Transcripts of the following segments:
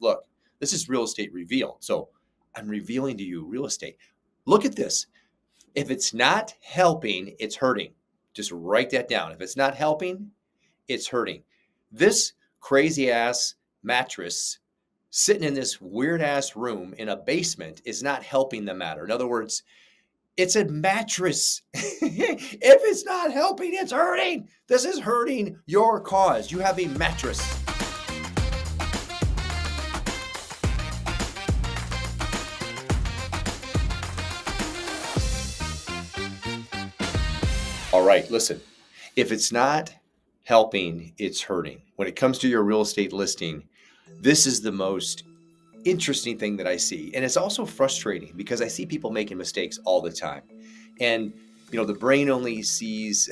look, this is real estate revealed. So I'm revealing to you real estate. Look at this. If it's not helping, it's hurting. Just write that down. If it's not helping, it's hurting. This crazy ass mattress sitting in this weird ass room in a basement is not helping the matter. In other words, it's a mattress. If it's not helping, it's hurting. This is hurting your cause. You have a mattress. All right, listen. If it's not helping, it's hurting. When it comes to your real estate listing, this is the most interesting thing that I see. And it's also frustrating because I see people making mistakes all the time. And, the brain only sees,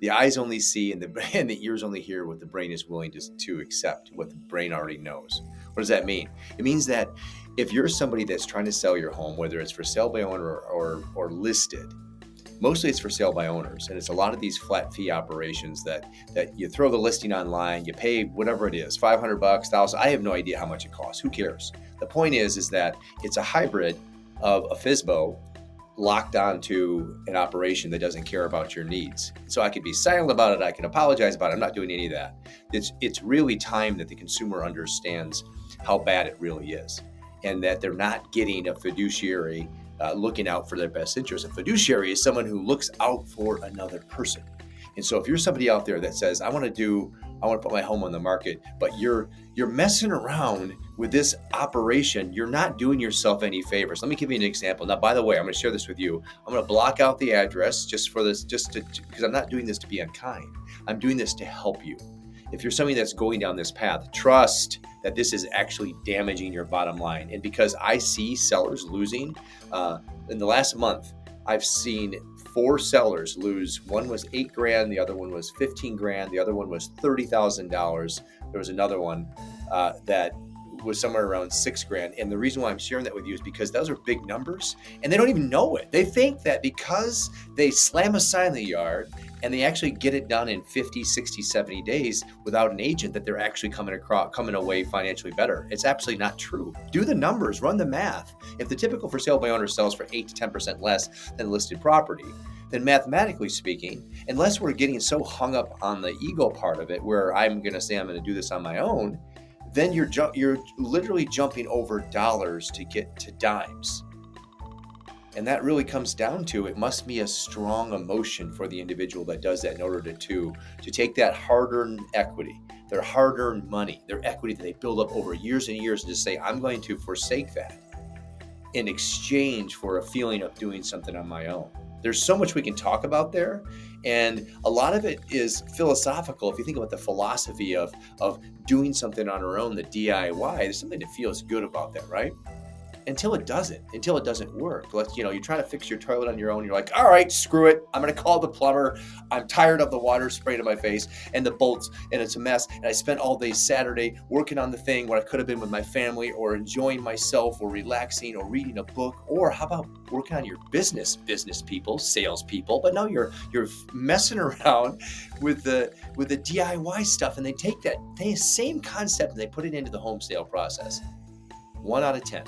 the eyes only see, and the ears only hear what the brain is willing to accept, what the brain already knows. What does that mean? It means that if you're somebody that's trying to sell your home, whether it's for sale by owner or listed, mostly it's for sale by owners, and it's a lot of these flat fee operations that you throw the listing online, you pay whatever it is, $500, $1,000. I have no idea how much it costs. Who cares? The point is that it's a hybrid of a FSBO locked onto an operation that doesn't care about your needs. So I could be silent about it. I can apologize about it. I'm not doing any of that. It's really time that the consumer understands how bad it really is, and that they're not getting a fiduciary looking out for their best interest. A fiduciary is someone who looks out for another person. And so if you're somebody out there that says, I want to put my home on the market, but you're messing around with this operation, you're not doing yourself any favors. Let me give you an example. Now, by the way, I'm going to share this with you. I'm going to block out the address because I'm not doing this to be unkind. I'm doing this to help you. If you're somebody that's going down this path, trust that this is actually damaging your bottom line. And because I see sellers losing, in the last month, I've seen 4 sellers lose. One was $8,000, the other one was $15,000, the other one was $30,000. There was another one that was somewhere around $6,000. And the reason why I'm sharing that with you is because those are big numbers, and they don't even know it. They think that because they slam a sign in the yard and they actually get it done in 50, 60, 70 days without an agent, that they're actually coming away financially better. It's absolutely not true. Do the numbers, run the math. If the typical for sale by owner sells for 8 to 10% less than listed property, then mathematically speaking, unless we're getting so hung up on the ego part of it, where I'm going to say I'm going to do this on my own, then you're literally jumping over dollars to get to dimes. And that really comes down to, it must be a strong emotion for the individual that does that in order to take that hard-earned equity, their hard-earned money, their equity that they build up over years and years, and just say, I'm going to forsake that in exchange for a feeling of doing something on my own. There's so much we can talk about there, and a lot of it is philosophical. If you think about the philosophy of doing something on our own, the DIY, there's something that feels good about that, right? Until it doesn't work. You're trying to fix your toilet on your own. You're like, all right, screw it. I'm going to call the plumber. I'm tired of the water spraying in my face and the bolts, and it's a mess. And I spent all day Saturday working on the thing where I could have been with my family or enjoying myself or relaxing or reading a book. Or how about working on your business people, salespeople? But no, you're messing around with the DIY stuff, and they take that same concept and they put it into the home sale process. 1 out of 10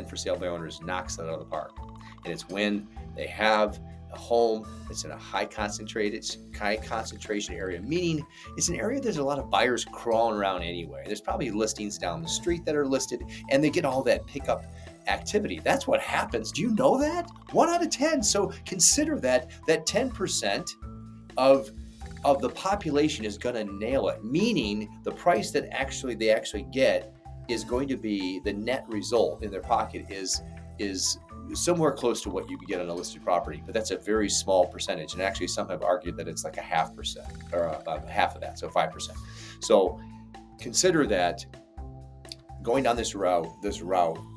for sale by owners knocks it out of the park. And it's when they have a home that's in a high concentration area, meaning it's an area there's a lot of buyers crawling around anyway. There's probably listings down the street that are listed, and they get all that pickup activity. That's what happens. Do you know that? 1 out of 10. So consider that 10% of the population is going to nail it, meaning the price that they actually get is going to be, the net result in their pocket is somewhere close to what you could get on a listed property. But that's a very small percentage. And actually some have argued that it's like a 0.5% or about half of that, so 5%. So consider that going down this route,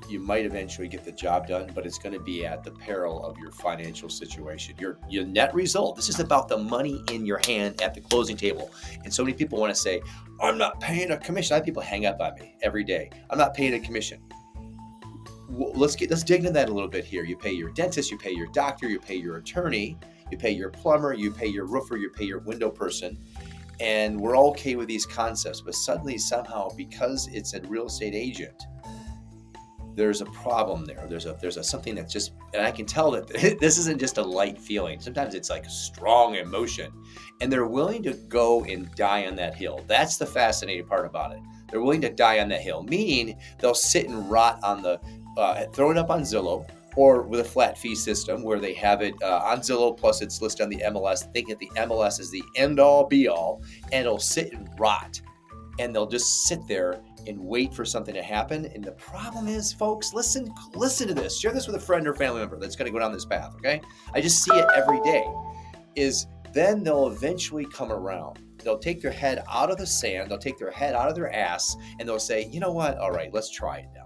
you might eventually get the job done, but it's going to be at the peril of your financial situation. Your net result, this is about the money in your hand at the closing table. And so many people want to say, I'm not paying a commission. I have people hang up on me every day. I'm not paying a commission. Let's dig into that a little bit here. You pay your dentist, you pay your doctor, you pay your attorney, you pay your plumber, you pay your roofer, you pay your window person. and we're all okay with these concepts, but suddenly somehow, because it's a real estate agent, there's a problem there. There's a something that's just, and I can tell that this isn't just a light feeling. Sometimes it's like a strong emotion, and they're willing to go and die on that hill. That's the fascinating part about it. They're willing to die on that hill, meaning they'll sit and rot on the, throw it up on Zillow, or with a flat fee system where they have it on Zillow plus it's listed on the MLS, thinking that the MLS is the end all be all, and it'll sit and rot. And they'll just sit there and wait for something to happen. And the problem is, folks, listen to this. Share this with a friend or family member that's going to go down this path, okay? I just see it every day. Is then they'll eventually come around. They'll take their head out of the sand. They'll take their head out of their ass, and they'll say, you know what? All right, let's try it now.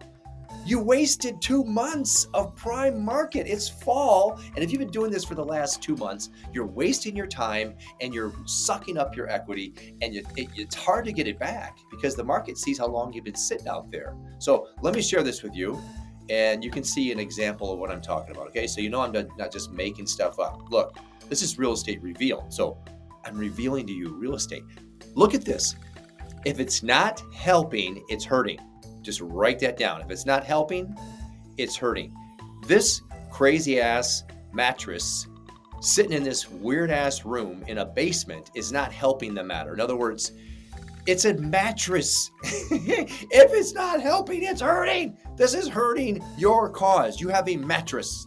You wasted 2 months of prime market. It's fall. And if you've been doing this for the last 2 months, you're wasting your time and you're sucking up your equity, and it's hard to get it back because the market sees how long you've been sitting out there. So let me share this with you, and you can see an example of what I'm talking about. Okay, so you know I'm not just making stuff up. Look, this is real estate revealed. So I'm revealing to you real estate. Look at this. If it's not helping, it's hurting. Just write that down. If it's not helping, it's hurting. This crazy ass mattress sitting in this weird ass room in a basement is not helping the matter. In other words, it's a mattress. If it's not helping, it's hurting. This is hurting your cause. You have a mattress.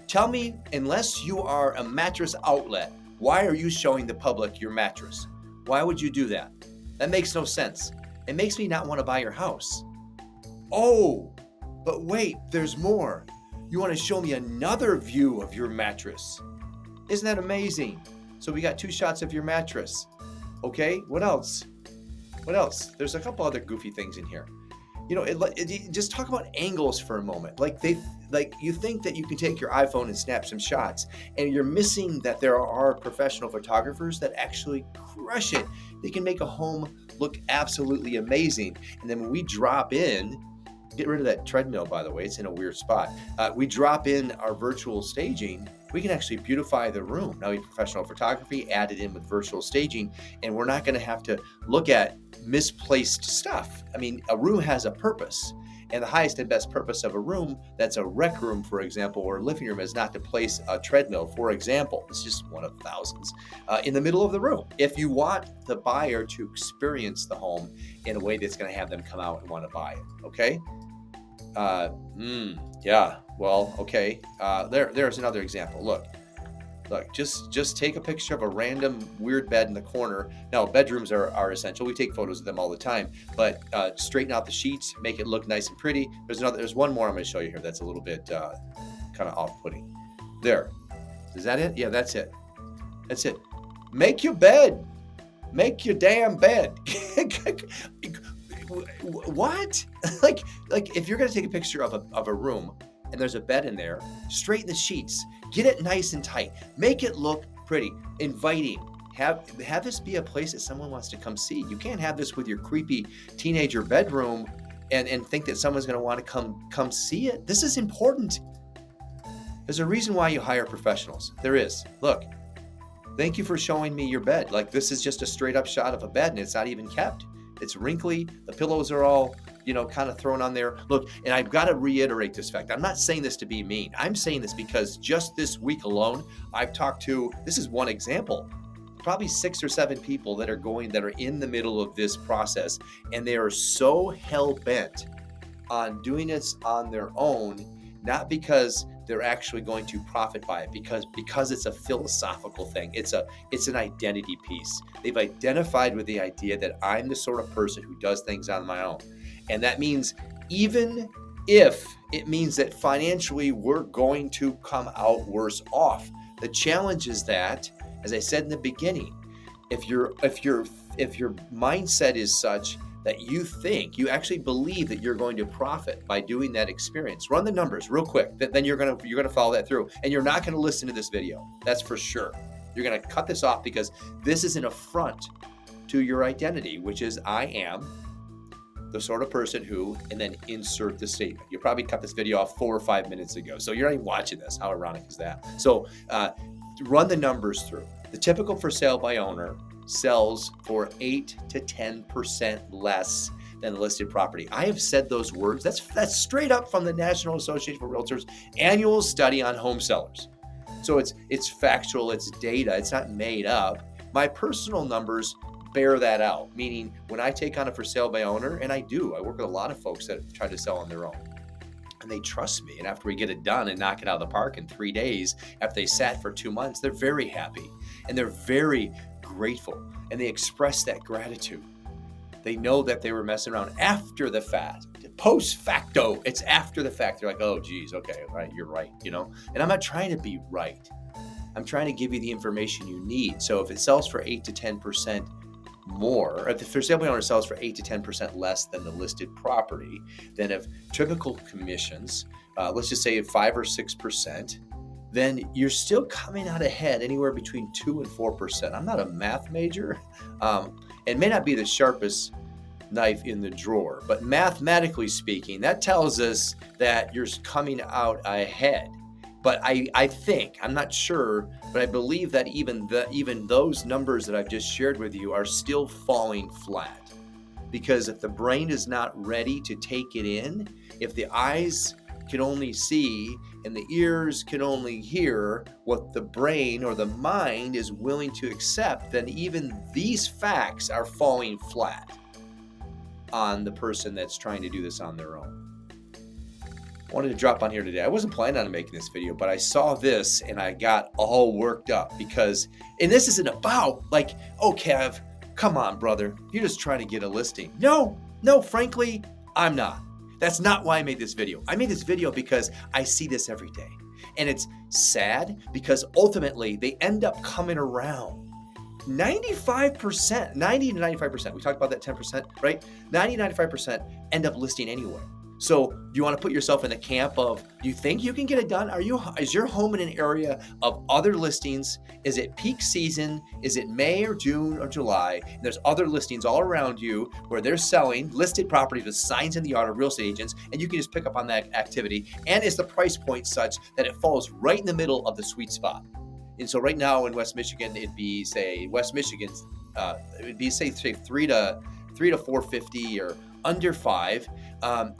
Tell me, unless you are a mattress outlet, why are you showing the public your mattress? Why would you do that? That makes no sense. It makes me not want to buy your house. Oh, but wait, there's more. You want to show me another view of your mattress. Isn't that amazing? So we got 2 shots of your mattress. Okay, what else? What else? There's a couple other goofy things in here. You know, just talk about angles for a moment. Like you think that you can take your iPhone and snap some shots, and you're missing that there are professional photographers that actually crush it. They can make a home look absolutely amazing. And then when we drop in, get rid of that treadmill, by the way, it's in a weird spot. We drop in our virtual staging, we can actually beautify the room. Now we have professional photography added in with virtual staging, and we're not going to have to look at misplaced stuff. I mean, a room has a purpose, and the highest and best purpose of a room that's a rec room, for example, or a living room, is not to place a treadmill, for example. It's just one of thousands in the middle of the room. If you want the buyer to experience the home in a way that's going to have them come out and want to buy it, okay? Yeah, well, okay. There's another example. Look, just take a picture of a random weird bed in the corner. Now, bedrooms are essential. We take photos of them all the time, but straighten out the sheets, make it look nice and pretty. There's one more I'm going to show you here that's a little bit kind of off-putting. There. Is that it? Yeah, that's it. That's it. Make your bed. Make your damn bed. What? like if you're going to take a picture of a room and there's a bed in there, straighten the sheets, get it nice and tight, make it look pretty, inviting. Have this be a place that someone wants to come see. You can't have this with your creepy teenager bedroom and think that someone's going to want to come see it. This is important. There's a reason why you hire professionals. There is. Look, thank you for showing me your bed. Like, this is just a straight up shot of a bed and it's not even kept. It's wrinkly. The pillows are all, kind of thrown on there. Look, and I've got to reiterate this fact. I'm not saying this to be mean. I'm saying this because just this week alone, I've talked to, this is one example, probably 6 or 7 people that are in the middle of this process, and they are so hell-bent on doing this on their own, not because they're actually going to profit by it, because it's a philosophical thing. It's an identity piece. They've identified with the idea that I'm the sort of person who does things on my own. And that means even if it means that financially we're going to come out worse off. The challenge is that, as I said in the beginning, if your mindset is such that you actually believe that you're going to profit by doing that experience. Run the numbers real quick. Then you're gonna follow that through, and you're not gonna listen to this video. That's for sure. You're gonna cut this off because this is an affront to your identity, which is I am the sort of person who, and then insert the statement. You probably cut this video off 4 or 5 minutes ago, so you're not even watching this. How ironic is that? So run the numbers through. The typical for sale by owner sells for 8 to 10% less than the listed property. I have said those words. That's straight up from the National Association for Realtors annual study on home sellers. So it's factual, it's data, it's not made up. My personal numbers bear that out, meaning when I take on a for sale by owner, and I work with a lot of folks that try to sell on their own. And they trust me. And after we get it done and knock it out of the park in 3 days, after they sat for 2 months, they're very happy and they're very grateful. And they express that gratitude. They know that they were messing around after the fact. Post facto, it's after the fact. They're like, oh, geez, okay, right, you're right, And I'm not trying to be right. I'm trying to give you the information you need. So if it sells for 8 to 10% more, if the for sale by owner sells for 8 to 10% less than the listed property, then if typical commissions, let's just say 5 or 6%, then you're still coming out ahead anywhere between 2 and 4%. I'm not a math major, and may not be the sharpest knife in the drawer, but mathematically speaking, that tells us that you're coming out ahead. But I think, I'm not sure, but I believe that even those numbers that I've just shared with you are still falling flat. Because if the brain is not ready to take it in, if the eyes can only see and the ears can only hear what the brain or the mind is willing to accept, then even these facts are falling flat on the person that's trying to do this on their own. I wanted to drop on here today. I wasn't planning on making this video, but I saw this and I got all worked up because, and this isn't about like, oh, Kev, come on, brother. You're just trying to get a listing. No, frankly, I'm not. That's not why I made this video. I made this video because I see this every day. And it's sad because ultimately they end up coming around. 95%, 90 to 95%, we talked about that 10%, right? 90 to 95% end up listing anyway. So you want to put yourself in the camp of, do you think you can get it done? Is your home in an area of other listings? Is it peak season? Is it May or June or July? And there's other listings all around you where they're selling listed properties with signs in the yard of real estate agents, and you can just pick up on that activity. And is the price point such that it falls right in the middle of the sweet spot? And so right now in West Michigan, it'd be say West Michigan's, it would be say 3 to 450 or under 5,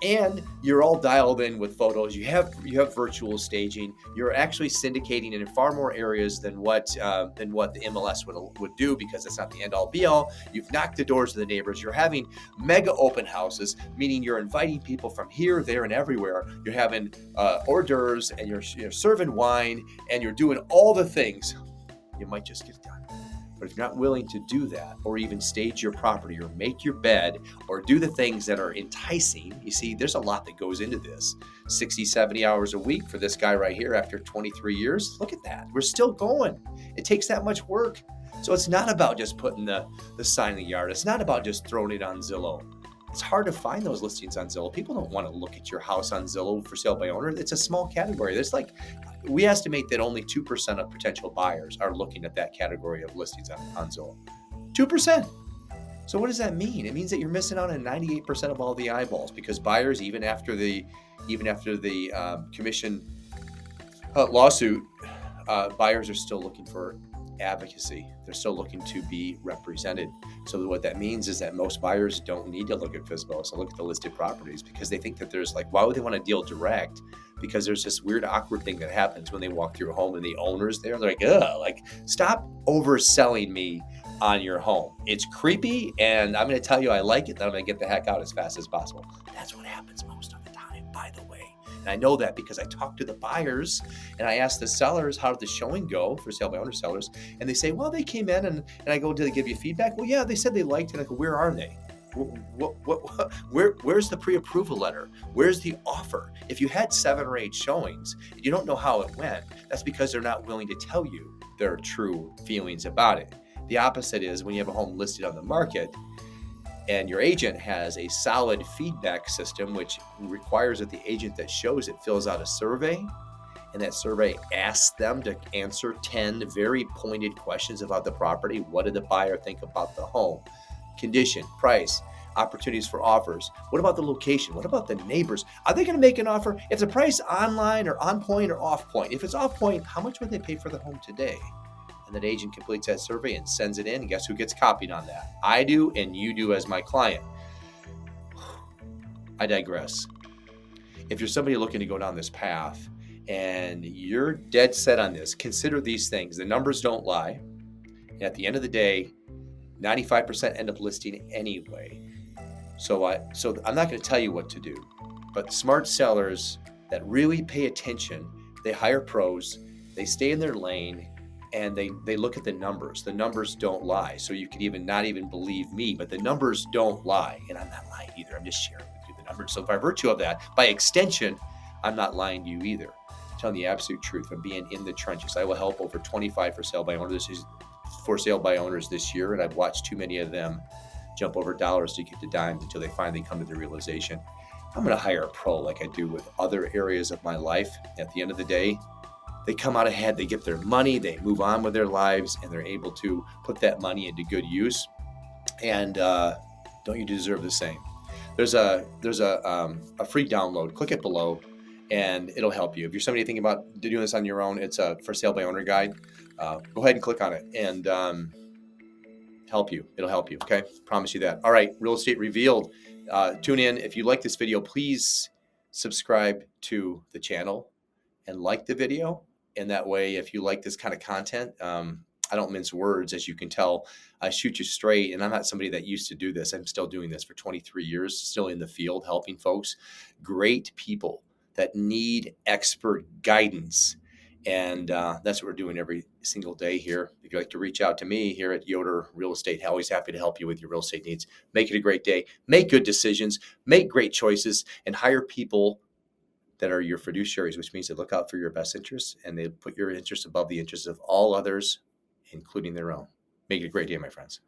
and you're all dialed in with photos. You have virtual staging. You're actually syndicating in far more areas than what the MLS would do, because it's not the end all be all. You've knocked the doors of the neighbors. You're having mega open houses, meaning you're inviting people from here, there, and everywhere. You're having hors d'oeuvres, and you're serving wine, and you're doing all the things. You might just get it done. But if you're not willing to do that, or even stage your property, or make your bed, or do the things that are enticing, you see, there's a lot that goes into this. 60, 70 hours a week for this guy right here after 23 years. Look at that. We're still going. It takes that much work. So it's not about just putting the sign in the yard. It's not about just throwing it on Zillow. It's hard to find those listings on Zillow. People don't want to look at your house on Zillow for sale by owner. It's a small category. There's we estimate that only 2% of potential buyers are looking at that category of listings on Zillow. 2%. So what does that mean? It means that you're missing out on 98% of all the eyeballs, because buyers, even after the commission lawsuit, buyers are still looking for advocacy. They're still looking to be represented. So what that means is that most buyers don't need to look at FSBO, so look at the listed properties, because they think that there's why would they want to deal direct? Because there's this weird, awkward thing that happens when they walk through a home and the owner's there. They're like, ugh, stop overselling me on your home. It's creepy, and I'm going to tell you I like it, then I'm going to get the heck out as fast as possible. That's what happens most of the time, by the way. And I know that because I talk to the buyers and I ask the sellers, how did the showing go for sale by owner sellers? And they say, well, they came in, and I go, did they give you feedback? Well, yeah, they said they liked it. I go, where are they? Where's the pre-approval letter? Where's the offer? If you had 7 or 8 showings and you don't know how it went, that's because they're not willing to tell you their true feelings about it. The opposite is when you have a home listed on the market and your agent has a solid feedback system, which requires that the agent that shows it fills out a survey, and that survey asks them to answer 10 very pointed questions about the property. What did the buyer think about the home? Condition, price, opportunities for offers. What about the location? What about the neighbors? Are they going to make an offer? If the price online or on point or off point, if it's off point, how much would they pay for the home today? And that agent completes that survey and sends it in. And guess who gets copied on that? I do, and you do as my client. I digress. If you're somebody looking to go down this path and you're dead set on this, consider these things. The numbers don't lie. And at the end of the day, 95% end up listing anyway. So I'm not going to tell you what to do, but smart sellers that really pay attention, they hire pros, they stay in their lane, and they look at the numbers. The numbers don't lie. So you could even not even believe me, but the numbers don't lie. And I'm not lying either. I'm just sharing with you the numbers. So by virtue of that, by extension, I'm not lying to you either. I'm telling the absolute truth. I'm being in the trenches. I will help over 25 for sale by owners this year, and I've watched too many of them jump over dollars to get to dimes until they finally come to the realization, I'm going to hire a pro like I do with other areas of my life. At the end of the day, they come out ahead, they get their money, they move on with their lives, and they're able to put that money into good use. And don't you deserve the same? There's a free download. Click it below, and it'll help you. If you're somebody thinking about doing this on your own, it's a for sale by owner guide. Go ahead and click on it and help you. It'll help you. Okay, promise you that. All right, Real Estate Revealed. Tune in. If you like this video, please subscribe to the channel and like the video. And that way, if you like this kind of content, I don't mince words, as you can tell. I shoot you straight, and I'm not somebody that used to do this. I'm still doing this for 23 years, still in the field, helping folks, great people that need expert guidance. And that's what we're doing every single day here. If you'd like to reach out to me here at Yoder Real Estate, always happy to help you with your real estate needs. Make it a great day. Make good decisions. Make great choices, and hire people that are your fiduciaries, which means they look out for your best interests and they put your interests above the interests of all others, including their own. Make it a great day, my friends.